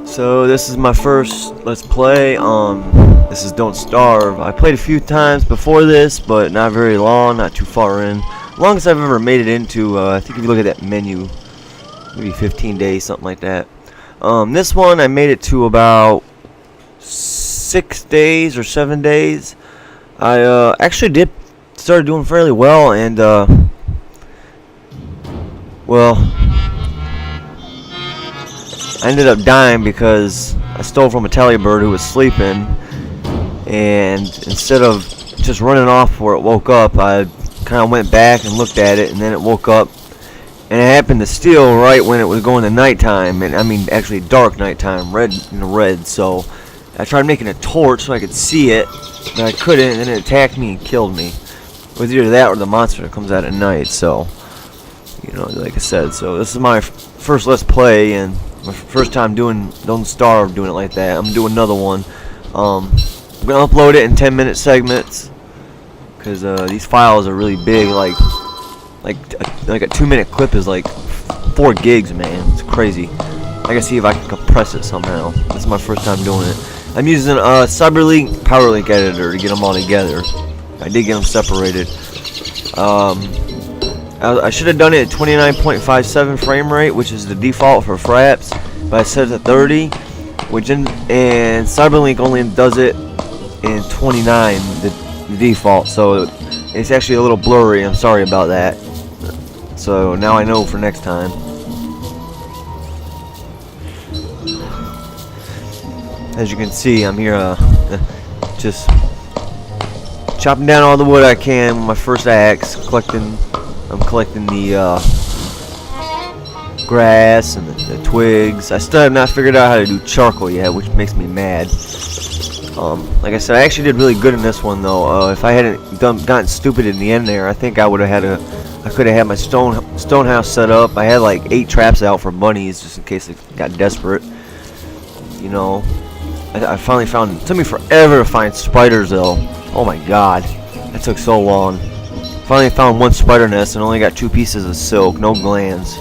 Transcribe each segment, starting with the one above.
So this is my first Let's Play. This is Don't Starve. I played a few times before this, but not very long, not too far in. Longest I've ever made it into, I think if you look at that menu, maybe 15 days, something like that. This one I made it to about 6 days or 7 days. I actually started doing fairly well, and well, I ended up dying because I stole from a Talibird who was sleeping, and instead of just running off where it woke up, I kind of went back and looked at it, and then it woke up, and it happened to steal right when it was going to nighttime, and I mean actually dark nighttime, red, so I tried making a torch so I could see it, but I couldn't, and then it attacked me and killed me. It was either that or the monster that comes out at night, so, you know, like I said, so this is my first Let's Play, and my first time doing Don't Starve, doing it like that. I'm doing another one. I'm gonna upload it in 10-minute segments, because these files are really big. Like a 2-minute clip is like 4 gigs, man. It's crazy. I gotta see if I can compress it somehow. This is my first time doing it. I'm using a CyberLink PowerLink editor to get them all together. I did get them separated. I should have done it at 29.57 frame rate, which is the default for Fraps, but I set it to 30, and CyberLink only does it in 29, the default, so it's actually a little blurry. I'm sorry about that. So now I know for next time. As you can see, I'm here just chopping down all the wood I can with my first axe, I'm collecting the grass and the twigs. I still have not figured out how to do charcoal yet, which makes me mad. Like I said, I actually did really good in this one, though. If I hadn't gotten stupid in the end there, I think I would have had I could have had my stone house set up. I had like 8 traps out for bunnies, just in case I got desperate. You know, I finally found. It took me forever to find spiders, though. Oh my god, that took so long. Finally found 1 spider nest and only got 2 pieces of silk, no glands.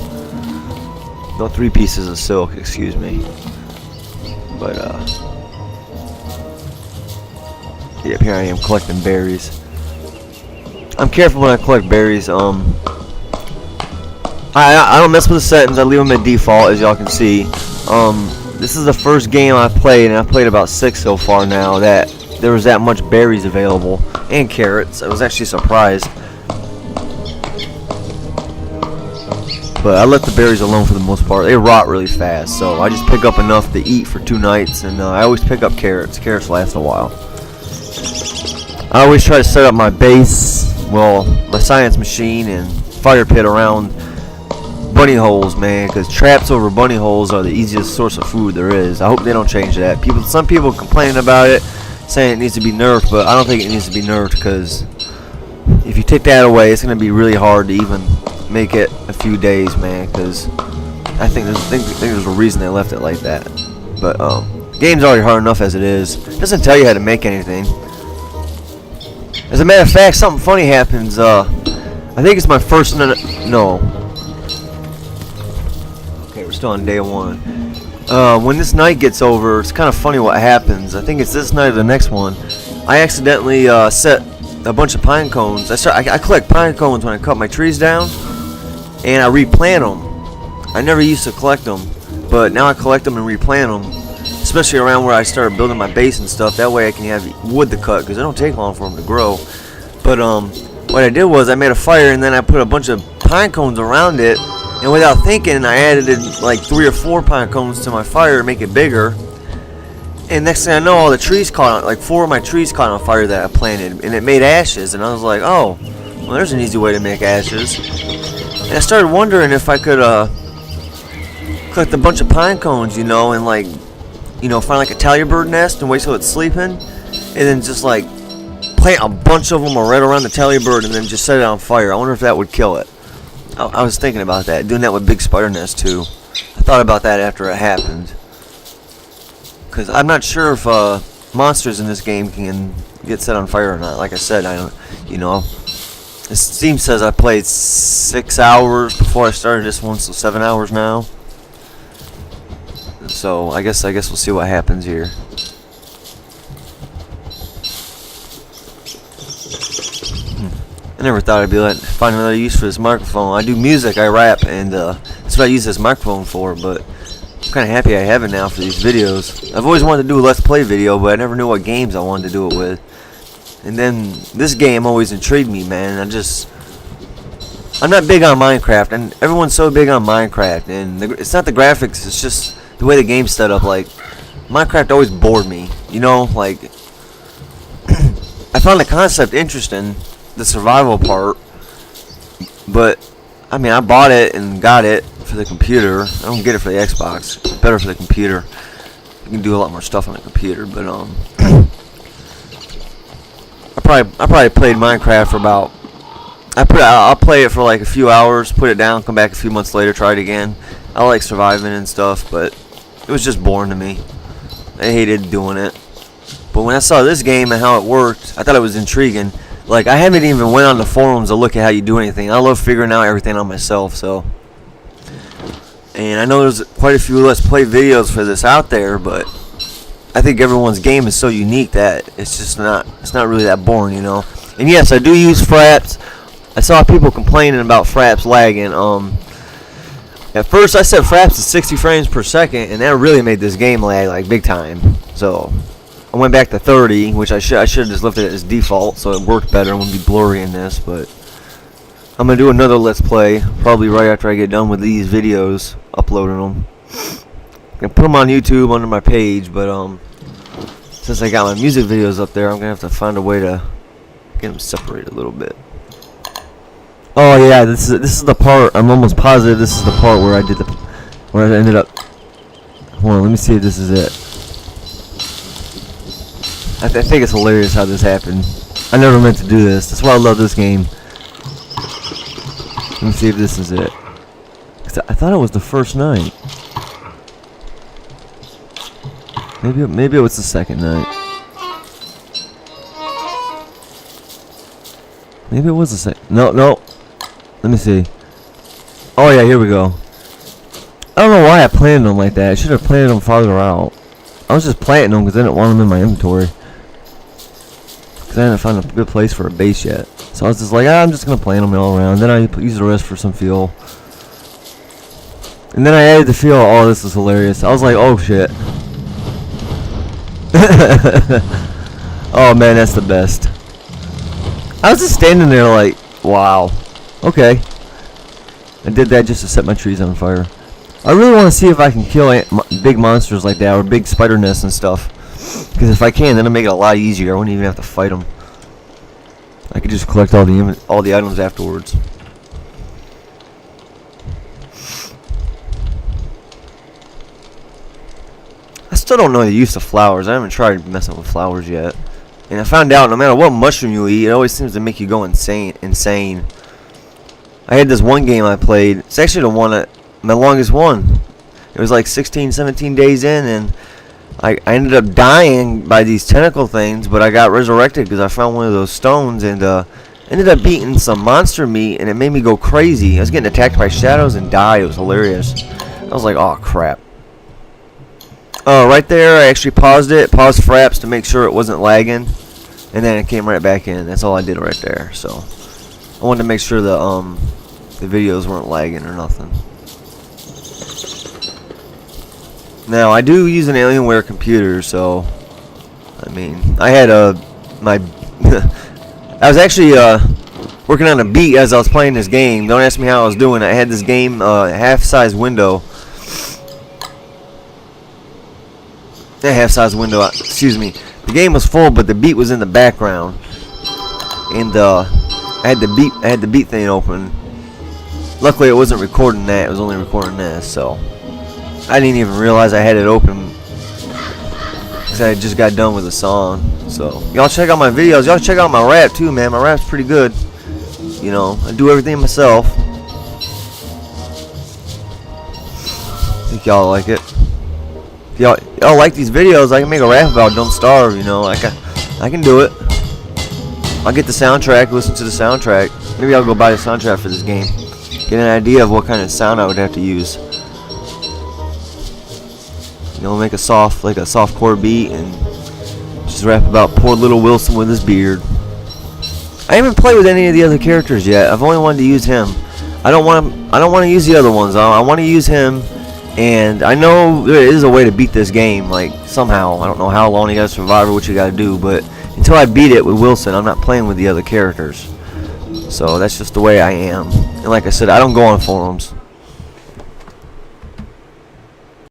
No, 3 pieces of silk, excuse me. But yep, here I am collecting berries. I'm careful when I collect berries. I don't mess with the settings. I leave them at default, as y'all can see. This is the first game I've played, and I've played about 6 so far now, that there was that much berries available and carrots. I was actually surprised. But I let the berries alone for the most part. They rot really fast, so I just pick up enough to eat for 2 nights, and I always pick up carrots. Carrots last a while. I always try to set up my base, well, my science machine and fire pit around bunny holes, man, because traps over bunny holes are the easiest source of food there is. I hope they don't change that. Some people complaining about it, saying it needs to be nerfed, but I don't think it needs to be nerfed, because if you take that away, it's going to be really hard to even make it a few days, man, because I think there's a reason they left it like that. But the game's already hard enough as it is. It doesn't tell you how to make anything. As a matter of fact, something funny happens. I think it's my first no. Okay, we're still on day 1. When this night gets over, it's kind of funny what happens. I think it's this night or the next one. I accidentally set a bunch of pine cones. I collect pine cones when I cut my trees down, and I replant them. I never used to collect them, but now I collect them and replant them, especially around where I started building my base and stuff. That way I can have wood to cut, because it don't take long for them to grow. But what I did was I made a fire, and then I put a bunch of pine cones around it, and without thinking, I added like 3 or 4 pine cones to my fire to make it bigger. And next thing I know, all the trees caught on, like 4 of my trees caught on fire that I planted, and it made ashes. And I was like, oh, well, there's an easy way to make ashes. And I started wondering if I could collect a bunch of pine cones, you know, and like, you know, find like a Talibird nest and wait till it's sleeping, and then just like plant a bunch of them right around the Talibird, and then just set it on fire. I wonder if that would kill it. I was thinking about that, doing that with big spider nests too. I thought about that after it happened, because I'm not sure if monsters in this game can get set on fire or not. Like I said, I don't, you know, Steam says I played 6 hours before I started this one, so 7 hours now. So I guess we'll see what happens here. I never thought I'd be find another use for this microphone. I do music, I rap, and that's what I use this microphone for. But I'm kind of happy I have it now for these videos. I've always wanted to do a Let's Play video, but I never knew what games I wanted to do it with. And then this game always intrigued me, man. I'm not big on Minecraft, and everyone's so big on Minecraft. And it's not the graphics; it's just the way the game's set up. Like Minecraft always bored me, you know. Like I found the concept interesting, the survival part, but I mean, I bought it and got it for the computer. I don't get it for the Xbox. It's better for the computer. You can do a lot more stuff on the computer, but I probably played Minecraft for about. I'll play it for like a few hours, put it down, come back a few months later, try it again. I like surviving and stuff, but it was just boring to me. I hated doing it. But when I saw this game and how it worked, I thought it was intriguing. Like, I haven't even went on the forums to look at how you do anything. I love figuring out everything on myself, so. And I know there's quite a few Let's Play videos for this out there, but I think everyone's game is so unique that it's not really that boring, you know. And yes, I do use Fraps. I saw people complaining about Fraps lagging. At first I set Fraps to 60 frames per second, and that really made this game lag like big time. So I went back to 30, which I should have just left it as default, so it worked better and wouldn't be blurry in this. But I'm gonna do another Let's Play probably right after I get done with these videos, uploading them. I'm gonna put them on YouTube under my page, but since I got my music videos up there, I'm gonna have to find a way to get them separated a little bit. Oh yeah, this is the part. I'm almost positive this is the part where I ended up. Hold on, let me see if this is it. I think it's hilarious how this happened. I never meant to do this. That's why I love this game. Let me see if this is it. 'Cause I thought it was the first night. Maybe it was the second night. Maybe it was the second. No. Let me see. Oh yeah, here we go. I don't know why I planted them like that. I should have planted them farther out. I was just planting them because I didn't want them in my inventory. Because I hadn't found a good place for a base yet. So I was just like, I'm just going to plant them all around. Then I use the rest for some fuel. And then I added the fuel. Oh, this is hilarious. I was like, oh shit. Oh man, that's the best. I was just standing there like, wow. Okay. I did that just to set my trees on fire. I really want to see if I can kill big monsters like that, or big spider nests and stuff. Because if I can, then it'll make it a lot easier. I wouldn't even have to fight them. I could just collect all the items afterwards. I still don't know the use of flowers. I haven't tried messing with flowers yet. And I found out no matter what mushroom you eat, it always seems to make you go insane. I had this one game I played. It's actually my longest one. It was like 16, 17 days in, and I ended up dying by these tentacle things, but I got resurrected because I found one of those stones, and ended up beating some monster meat, and it made me go crazy. I was getting attacked by shadows and died. It was hilarious. I was like, oh crap. Right there, I actually paused Fraps to make sure it wasn't lagging, and then it came right back in. That's all I did right there. So I wanted to make sure the videos weren't lagging or nothing. Now I do use an Alienware computer, so I mean I had I was actually working on a beat as I was playing this game. Don't ask me how I was doing. I had this game half-size window. Excuse me. The game was full, but the beat was in the background, and I had the beat thing open. Luckily, it wasn't recording that; it was only recording this. So I didn't even realize I had it open because I just got done with the song. So y'all check out my videos. Y'all check out my rap too, man. My rap's pretty good. You know, I do everything myself. I think y'all like it. If y'all like these videos, I can make a rap about Don't Starve, you know. I can do it. I'll get the soundtrack, listen to the soundtrack. Maybe I'll go buy the soundtrack for this game. Get an idea of what kind of sound I would have to use. You know, make a soft, like a softcore beat, and just rap about poor little Wilson with his beard. I haven't played with any of the other characters yet. I've only wanted to use him. I don't want to use the other ones. I want to use him, and I know there is a way to beat this game. Like somehow, I don't know how long you got to survive or what you got to do, but until I beat it with Wilson, I'm not playing with the other characters. So that's just the way I am. And like I said, I don't go on forums.